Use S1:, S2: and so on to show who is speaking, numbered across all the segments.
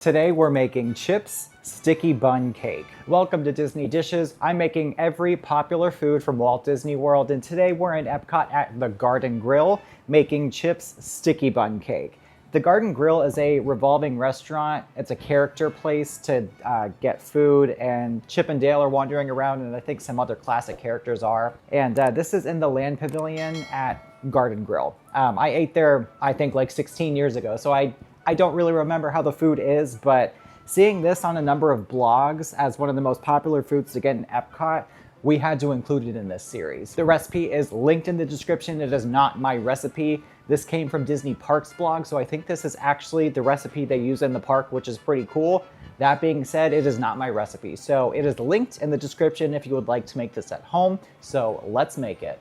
S1: Today we're making chips sticky bun cake. Welcome to Disney Dishes. I'm making every popular food from Walt Disney World, and today we're in Epcot at the Garden Grill making chips sticky bun cake. The Garden Grill is a revolving restaurant. It's a character place to get food, and Chip and Dale are wandering around, and I think some other classic characters are. And this is in the Land Pavilion at Garden Grill. I ate there, I think, like 16 years ago, so I don't really remember how the food is, but seeing this on a number of blogs as one of the most popular foods to get in Epcot, we had to include it in this series. The recipe is linked in the description. It is not my recipe. This came from Disney Parks blog, so I think this is actually the recipe they use in the park, which is pretty cool. That being said, it is not my recipe, so it is linked in the description if you would like to make this at home. So let's make it.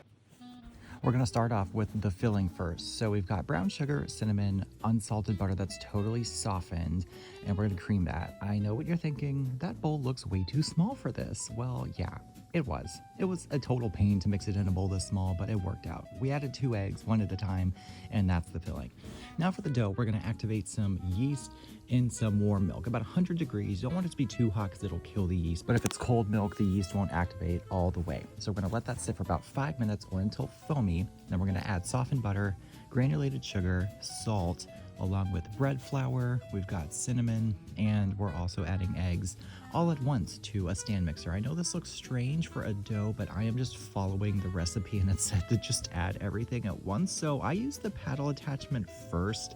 S1: We're gonna start off with the filling first. So we've got brown sugar, cinnamon, unsalted butter that's totally softened, and we're gonna cream that. I know what you're thinking, that bowl looks way too small for this. Well, yeah, it was. It was a total pain to mix it in a bowl this small, but it worked out. We added 2 eggs, one at a time, and that's the filling. Now for the dough, we're gonna activate some yeast in some warm milk, about 100 degrees. You don't want it to be too hot because it'll kill the yeast, but if it's cold milk, the yeast won't activate all the way. So we're gonna let that sit for about 5 minutes or until foamy. Then we're gonna add softened butter, granulated sugar, salt, along with bread flour. We've got cinnamon, and we're also adding eggs all at once to a stand mixer. I know this looks strange for a dough, but I am just following the recipe, and it said to just add everything at once. So I used the paddle attachment first,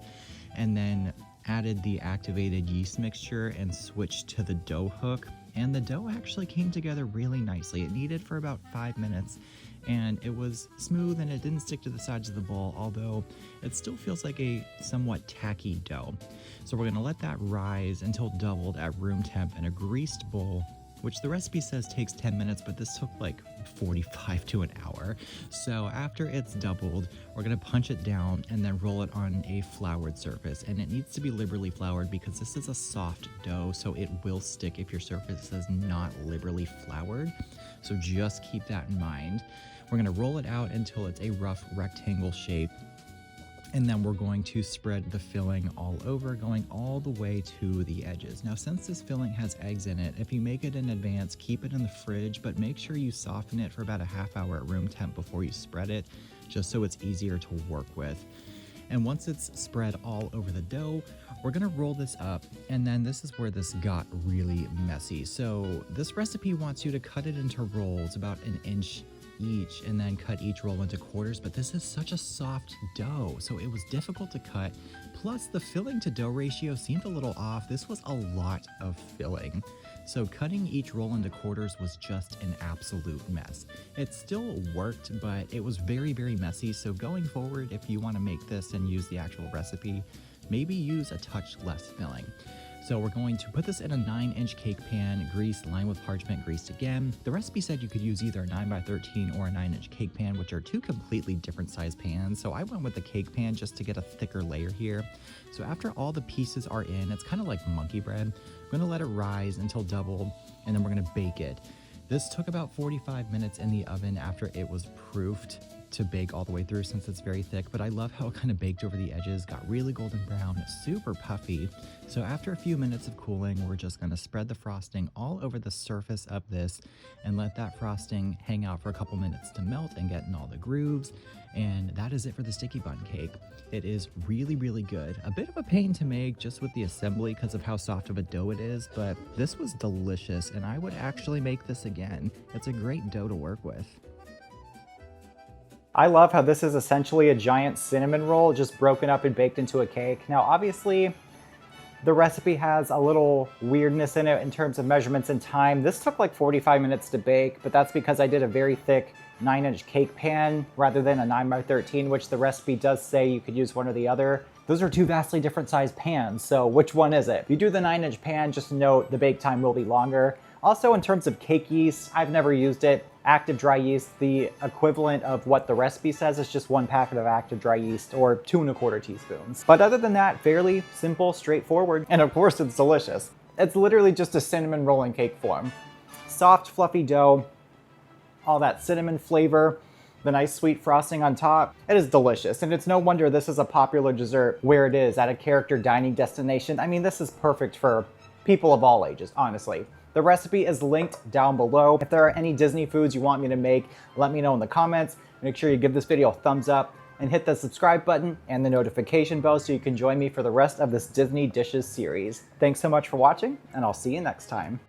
S1: and then added the activated yeast mixture and switched to the dough hook, and the dough actually came together really nicely. It kneaded for about 5 minutes, and it was smooth and it didn't stick to the sides of the bowl, although it still feels like a somewhat tacky dough. So we're gonna let that rise until doubled at room temp in a greased bowl, which the recipe says takes 10 minutes, but this took like 45 to an hour. So after it's doubled, we're gonna punch it down and then roll it on a floured surface. And it needs to be liberally floured because this is a soft dough, so it will stick if your surface is not liberally floured. So just keep that in mind. We're gonna roll it out until it's a rough rectangle shape. And then we're going to spread the filling all over, going all the way to the edges. Now, since this filling has eggs in it, if you make it in advance, keep it in the fridge, but make sure you soften it for about a half hour at room temp before you spread it, just so it's easier to work with. And once it's spread all over the dough, we're gonna roll this up, and then this is where this got really messy. So this recipe wants you to cut it into rolls about 1 inch each, and then cut each roll into quarters, but this is such a soft dough, so it was difficult to cut. Plus, the filling to dough ratio seemed a little off. This was a lot of filling, so cutting each roll into quarters was just an absolute mess. It still worked, but it was very, very messy. So going forward, if you want to make this and use the actual recipe, maybe use a touch less filling. So we're going to put this in a 9-inch cake pan, greased, lined with parchment, greased again. The recipe said you could use either a 9x13 or a 9-inch cake pan, which are 2 completely different size pans. So I went with the cake pan just to get a thicker layer here. So after all the pieces are in, it's kind of like monkey bread. I'm gonna let it rise until doubled, and then we're gonna bake it. This took about 45 minutes in the oven after it was proofed to bake all the way through since it's very thick, but I love how it kind of baked over the edges, got really golden brown, super puffy. So after a few minutes of cooling, we're just gonna spread the frosting all over the surface of this and let that frosting hang out for a couple minutes to melt and get in all the grooves. And that is it for the sticky bun cake. It is really, really good. A bit of a pain to make just with the assembly because of how soft of a dough it is, but this was delicious, and I would actually make this again. It's a great dough to work with. I love how this is essentially a giant cinnamon roll just broken up and baked into a cake. Now, obviously, the recipe has a little weirdness in it in terms of measurements and time. This took like 45 minutes to bake, but that's because I did a very thick 9-inch cake pan rather than a 9x13, which the recipe does say you could use one or the other. Those are 2 vastly different sized pans, so which one is it? If you do the 9-inch pan, just note the bake time will be longer. Also, in terms of cake yeast, I've never used it. Active dry yeast, the equivalent of what the recipe says, is just 1 packet of active dry yeast, or 2 1/4 teaspoons. But other than that, fairly simple, straightforward, and of course it's delicious. It's literally just a cinnamon roll in cake form. Soft, fluffy dough, all that cinnamon flavor, the nice sweet frosting on top. It is delicious, and it's no wonder this is a popular dessert where it is at a character dining destination. I mean, this is perfect for people of all ages, honestly. The recipe is linked down below. If there are any Disney foods you want me to make, let me know in the comments. Make sure you give this video a thumbs up and hit the subscribe button and the notification bell so you can join me for the rest of this Disney Dishes series. Thanks so much for watching, and I'll see you next time.